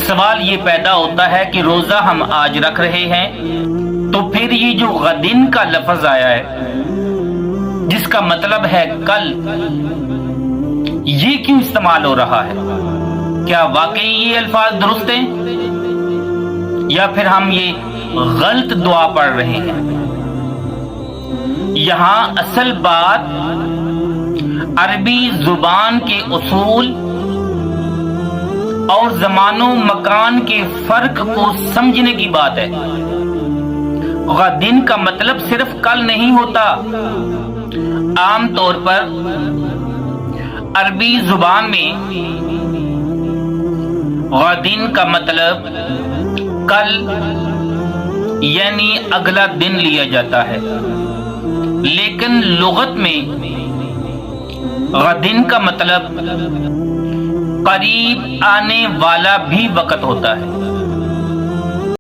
سوال یہ پیدا ہوتا ہے کہ روزہ ہم آج رکھ رہے ہیں تو پھر یہ جو غدن کا لفظ آیا ہے جس کا مطلب ہے کل، یہ کیوں استعمال ہو رہا ہے؟ کیا واقعی یہ الفاظ درست ہیں یا پھر ہم یہ غلط دعا پڑھ رہے ہیں؟ یہاں اصل بات عربی زبان کے اصول اور زمان و مکان کے فرق کو سمجھنے کی بات ہے۔ غدن کا مطلب صرف کل نہیں ہوتا۔ عام طور پر عربی زبان میں غدن کا مطلب کل یعنی اگلا دن لیا جاتا ہے، لیکن لغت میں غدن کا مطلب قریب آنے والا بھی وقت ہوتا ہے۔